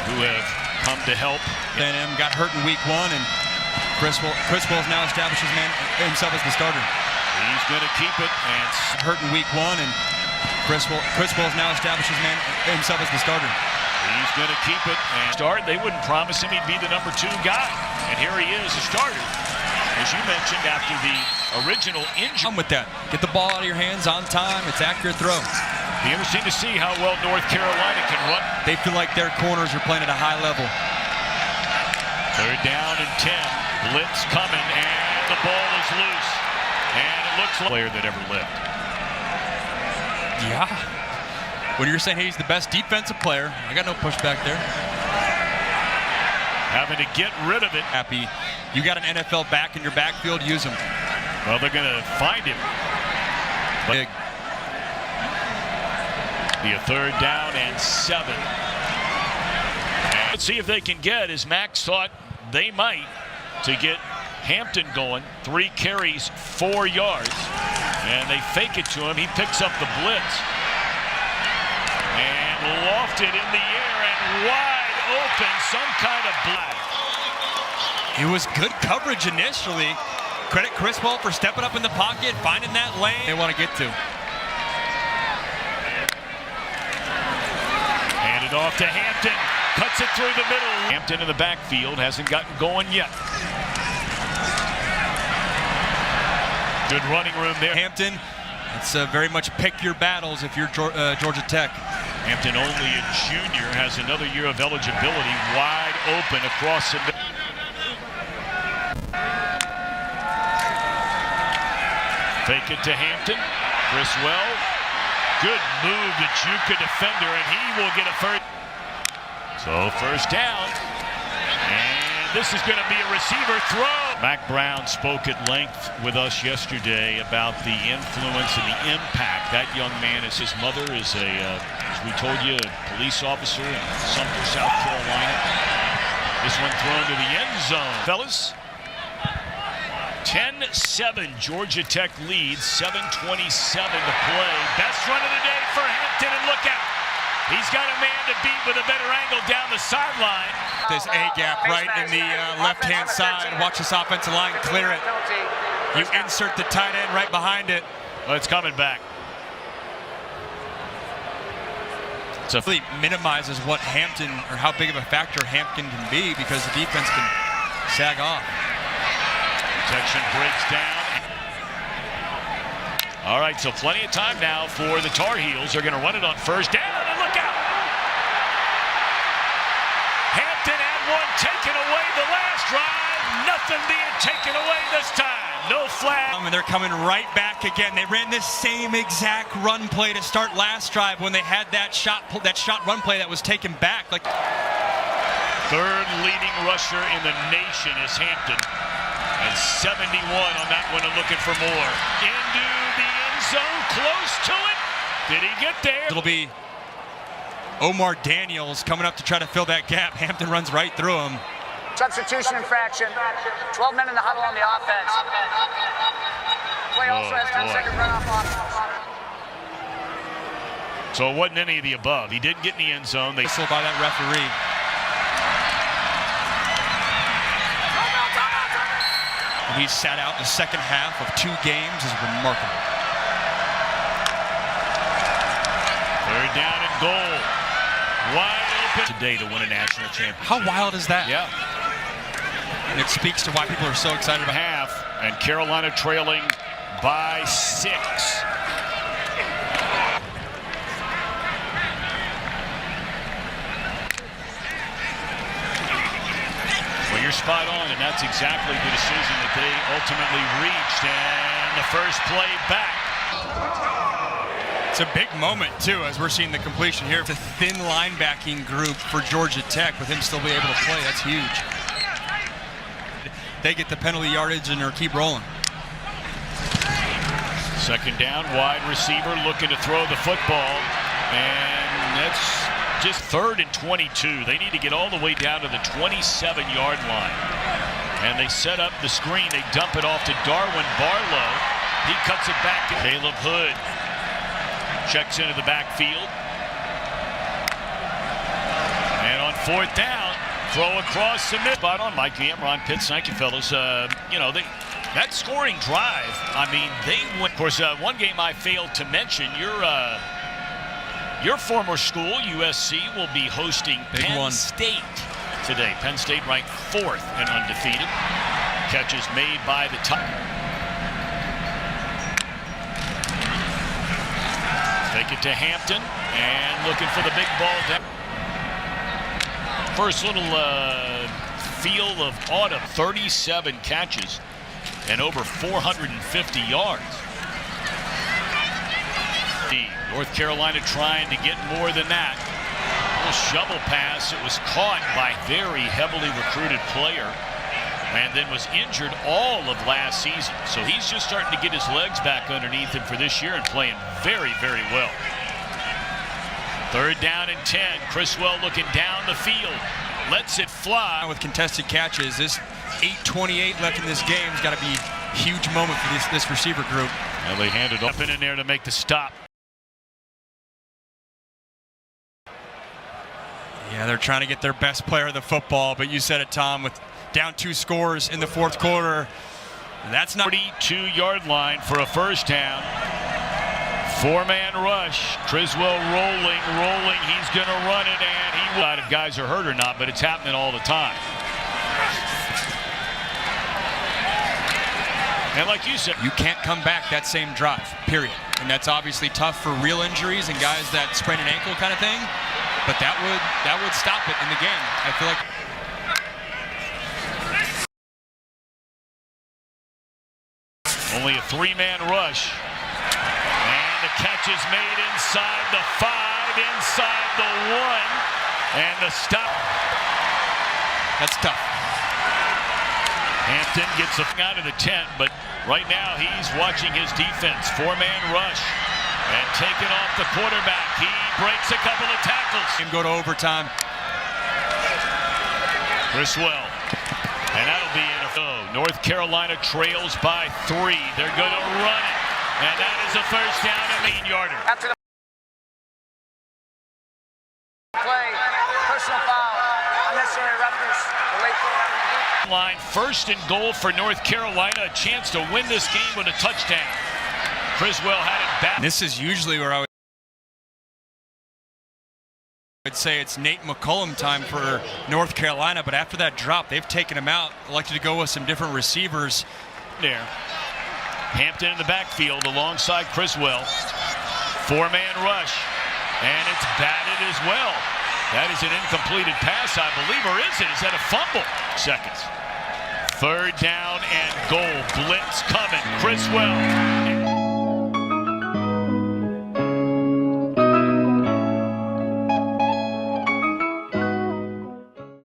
who have come to help. A&M got hurt in week 1, and Chris Will's now established himself as the starter. He's going to keep it, and hurt in week 1, and Chris Will's now established himself as the starter. He's going to keep it and start. They wouldn't promise him he'd be the number 2 guy, and here he is, a starter. As you mentioned, after the original injury. I'm with that. Get the ball out of your hands on time. It's accurate throw. Be interesting to see how well North Carolina can run. They feel like their corners are playing at a high level. 3rd down and 10. Blitz coming, and the ball is loose. And it looks like a player that ever lived. Yeah. When you're saying he's the best defensive player, I got no pushback there. Having to get rid of it. Happy. You got an NFL back in your backfield, use him. Well, they're going to find him. Big. Be a 3rd down and 7. And let's see if they can get, as Max thought they might, to get Hampton going. 3 carries, 4 yards. And they fake it to him. He picks up the blitz. And lofted in the air and wide open. Some kind of black. It was good coverage initially. Credit Chris Will for stepping up in the pocket, finding that lane they want to get to. Handed off to Hampton. Cuts it through the middle. Hampton in the backfield hasn't gotten going yet. Good running room there. Hampton, it's very much pick your battles if you're Georgia Tech. Hampton, only a junior, has another year of eligibility. Wide open across the middle. Fake it to Hampton. Chris Will. Good move to juke a defender, and he will get a first. So 1st down. And this is going to be a receiver throw. Mac Brown spoke at length with us yesterday about the influence and the impact that young man, as his mother is as we told you, a police officer in Sumter, South Carolina. This one thrown to the end zone. Fellas, 10-7, Georgia Tech leads, 7:27 to play. Best run of the day for Hampton, and look out. He's got a man to beat with a better angle down the sideline. This A-gap right in the left-hand side. Watch this offensive line clear it. You insert the tight end right behind it. Well, it's coming back. So it minimizes what Hampton, or how big of a factor Hampton can be, because the defense can sag off. Protection breaks down. All right, so plenty of time now for the Tar Heels. They're going to run it on 1st down, and look out. Hampton had one taken away the last drive. Nothing being taken away this time. No flag. And they're coming right back again. They ran this same exact run play to start last drive when they had that shot run play that was taken back. Like, 3rd leading rusher in the nation is Hampton. And 71 on that one, and looking for more. Into the end zone, close to it. Did he get there? It'll be Omar Daniels coming up to try to fill that gap. Hampton runs right through him. Substitution infraction. 12 men in the huddle on the offense. Play also has 10-second runoff offense. So it wasn't any of the above. He didn't get in the end zone. They whistle by that referee. He sat out the second half of 2 games is remarkable. 3rd down and goal. Wide open today to win a national championship. How wild is that? Yeah. And it speaks to why people are so excited about half, and Carolina trailing by 6. Well, you're spot on, and that's exactly the decision that they ultimately reached, and the first play back. It's a big moment, too, as we're seeing the completion here. It's a thin linebacking group for Georgia Tech, with him still being able to play. That's huge. They get the penalty yardage and keep rolling. 2nd down, wide receiver looking to throw the football, and that's just 3rd and 22. They need to get all the way down to the 27-yard line. And they set up the screen. They dump it off to Darwin Barlow. He cuts it back to Caleb Hood. Checks into the backfield. And on 4th down. Throw across the mid. Spot on Mike Gamron, Pitts. Thank you, fellas. That scoring drive, I mean, they went. Of course, one game I failed to mention, your former school, USC, will be hosting Penn State today. Penn State ranked 4th and undefeated. Catches made by the top. Take it to Hampton and looking for the big ball down. First little feel of autumn. 37 catches and over 450 yards. North Carolina trying to get more than that. A little shovel pass. It was caught by a very heavily recruited player and then was injured all of last season. So he's just starting to get his legs back underneath him for this year and playing very, very well. 3rd down and 10. Criswell looking down the field. Lets it fly. With contested catches, this 8:28 left in this game has got to be a huge moment for this receiver group. Well, they handed up in there to make the stop. Yeah, they're trying to get their best player of the football, but you said it, Tom, with down 2 scores in the 4th quarter. That's not 42-yard line for a first down. 4-man rush. Criswell rolling. He's going to run it, and he will. If guys are hurt or not, but it's happening all the time. And like you said, you can't come back that same drive, period. And that's obviously tough for real injuries and guys that sprain an ankle kind of thing. But that would stop it in the game. I feel like. Only a 3-man rush. And the catch is made inside the 5, inside the 1. And the stop. That's tough. Hampton gets out of the tent, but right now he's watching his defense. 4-man rush. And taken off the quarterback. He breaks a couple of tackles. And go to overtime. Criswell. And that'll be in a North Carolina trails by 3. They're going to run it. And that is a first down and 8-yarder. After the play, personal foul, unnecessary roughness, the late play. Line 1st and goal for North Carolina. A chance to win this game with a touchdown. Criswell had it back. This is usually where I would say it's Nate McCullum time for North Carolina, but after that drop, they've taken him out, elected to go with some different receivers. There. Hampton in the backfield alongside Criswell. 4-man rush, and it's batted as well. That is an incompleted pass, I believe, or is it? Is that a fumble? Seconds. 3rd down and goal. Blitz coming. Criswell.